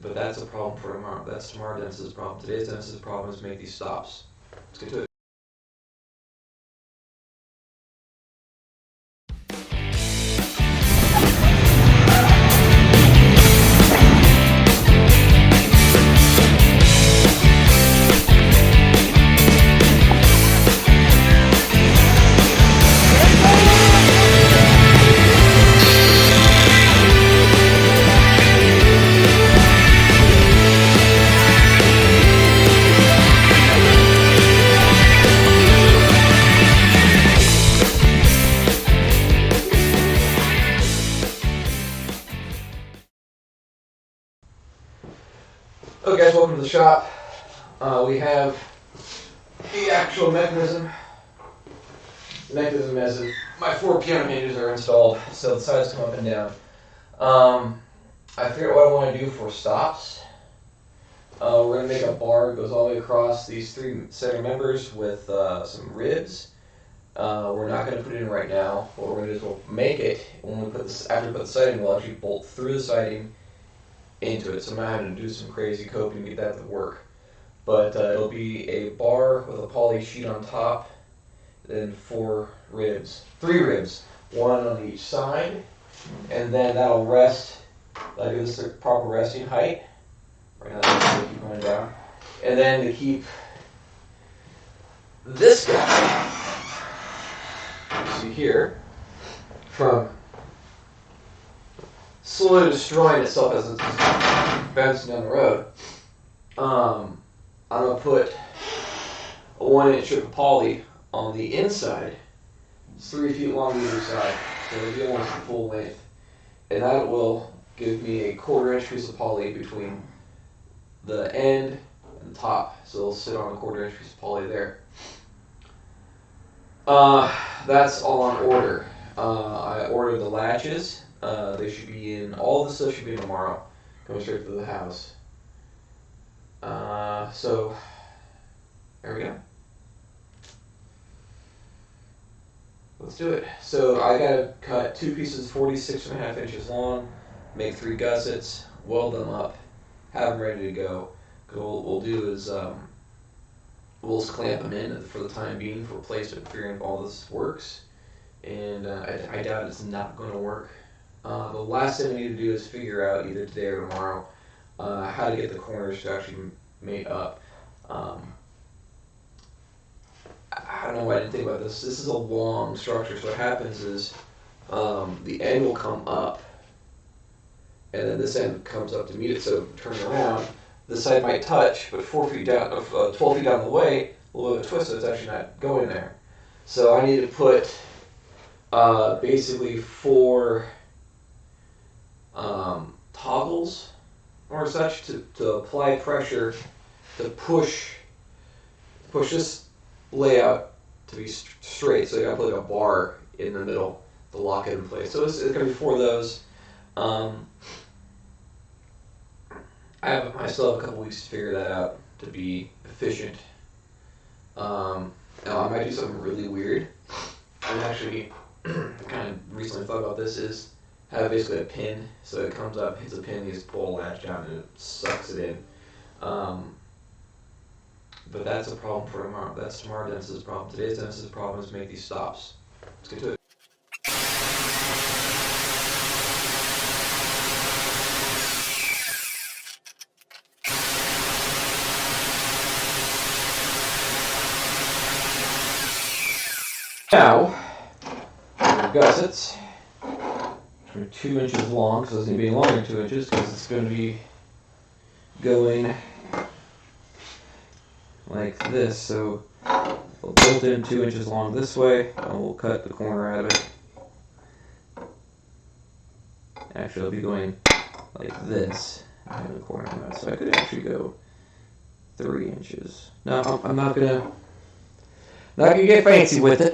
But that's a problem for tomorrow. That's tomorrow's dentist's problem. Today's dentist's problem is make these stops. Let's get to it. Okay guys, welcome to the shop. We have the actual mechanism as in my 4 piano hinges are installed, so the sides come up and down. I figured what I want to do for stops. We're going to make a bar that goes all the way across these 3 center members with some ribs. We're not going to put it in right now. What we're going to do is we'll make it, when we put this, after we put the siding, we'll actually bolt through the siding into it, so I'm not having to do some crazy coping to get that to work. But it'll be a bar with a poly sheet on top, then 3 ribs, 1 on each side, and then that'll rest. I'll give this the proper resting height. Right now, that's keep going down, and then to keep this guy, you see here, from slowly destroying itself as it's bouncing down the road. I'm going to put a 1-inch strip of poly on the inside. It's 3 feet long either side, so it'll be almost the full length. And that will give me a 1/4-inch piece of poly between the end and the top. So it'll sit on a 1/4-inch piece of poly there. That's all on order. I ordered the latches. They should be in, all the stuff should be in tomorrow, coming straight to the house. So, there we go. Let's do it. So I gotta cut 2 pieces 46.5 inches long, make 3 gussets, weld them up, have them ready to go. What we'll do is, we'll just clamp them in for the time being for placement, figuring if all this works. And I doubt it's not going to work. The last thing we need to do is figure out either today or tomorrow how to get the corners to actually mate up. I don't know why I didn't think about this. This is a long structure, so what happens is the end will come up, and then this end comes up to meet it. So turning around, this side might touch, but 4 feet down, 12 feet down the way, a little bit of a twist, so it's actually not going there. So I need to put basically 4 toggles or such to apply pressure to push this layout to be straight. So you gotta put like a bar in the middle to lock it in place. So it's gonna be 4 of those. I still have a couple weeks to figure that out to be efficient. Now I might do something really weird. I'm actually kind of recently thought about this, is have basically a pin, so it comes up, hits a pin, you just pull a latch down and it sucks it in. But that's a problem for tomorrow. That's tomorrow's dentist's problem. Today's dentist's problem is make these stops. Let's get to it. Now, gussets, which are 2 inches long, so it's going to be longer than 2 inches because it's going to be going like this. So we'll bolt in 2 inches long this way, and we'll cut the corner out of it. Actually, it'll be going like this, and the corner out. So I could actually go 3 inches. No, I'm not gonna get fancy with it.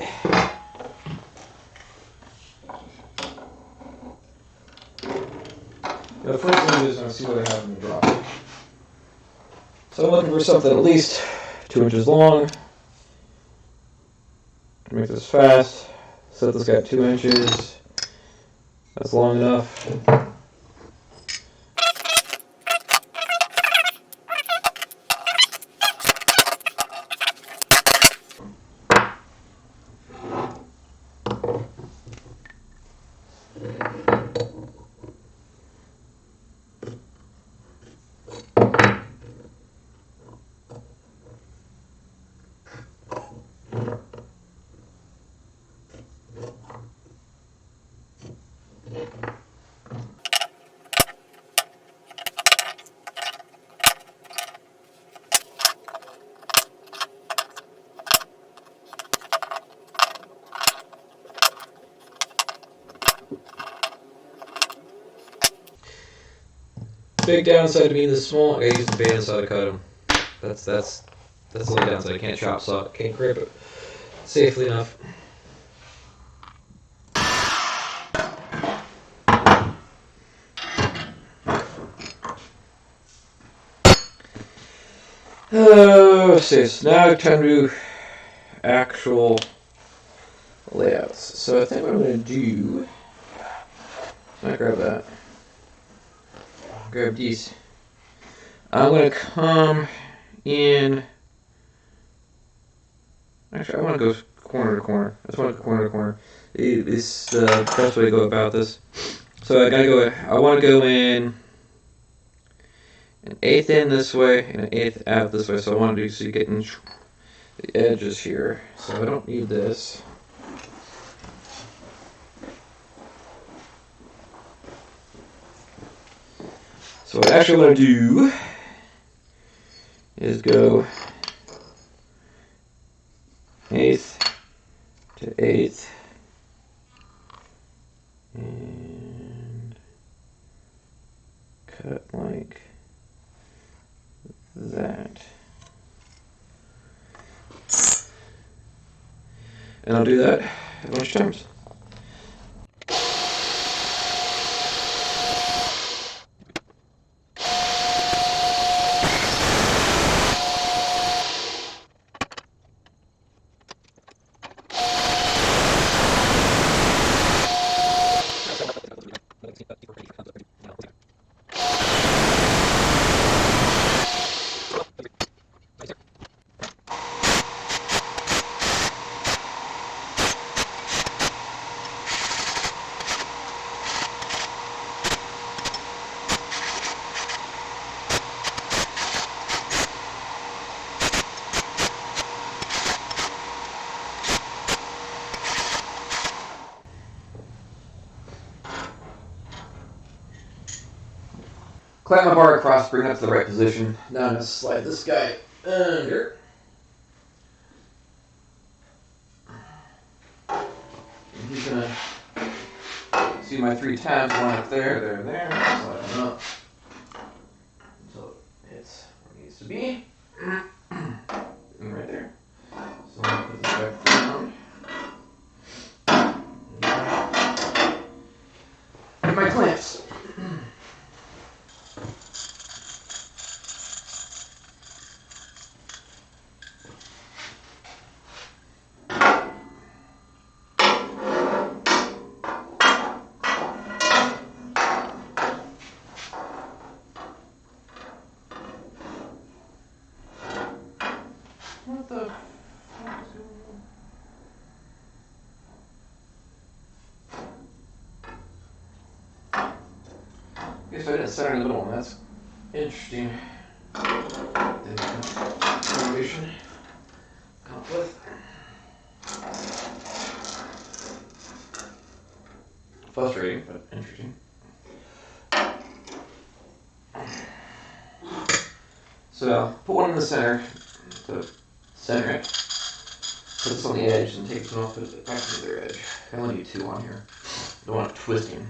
The first thing to do is I'm going to see what I have in the drop. So I'm looking for something at least 2 inches long. Make this fast. Set this guy at 2 inches. That's long enough. big downside to being this small. I gotta use the bandsaw to cut them. That's the only downside. I can't chop saw, can't grip it safely enough. Oh, so now time to do actual layouts. So I think what I'm going to do, I grab that, grab these. I'm going to come in, actually I want to go corner to corner. I just want to go corner to corner. It's the best way to go about this. So I want to go in an eighth in this way and an eighth out this way. So I want to do, so you get in the edges here. So I don't need this. So what I actually want to do is go eighth to eighth and cut like that. And I'll do that a bunch of times. Clamp my bar across, bring it up to the right position. Now I'm going to slide this guy under. And he's going to see my 3 tabs, one up there, there. Slide them up until it hits where it needs to be. And right there. So I'm going to put this back down. And my clamps. What the fuck is going on? Guess I didn't center in the middle one. That's interesting. Motivation. Come up with. Frustrating, but interesting. So put one in the center. To center it, put this on the edge, and take this one off, put it back to the other edge. I only need 2 on here. Don't want it twisting.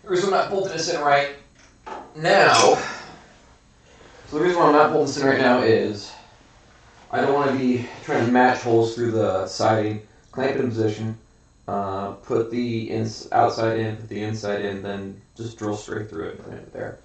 The reason I'm not bolting this in right now, so the reason why I'm not bolting this in right now is I don't want to be trying to match holes through the siding, clamp it in position, put the outside in, put the inside in, then just drill straight through it and clamp it there.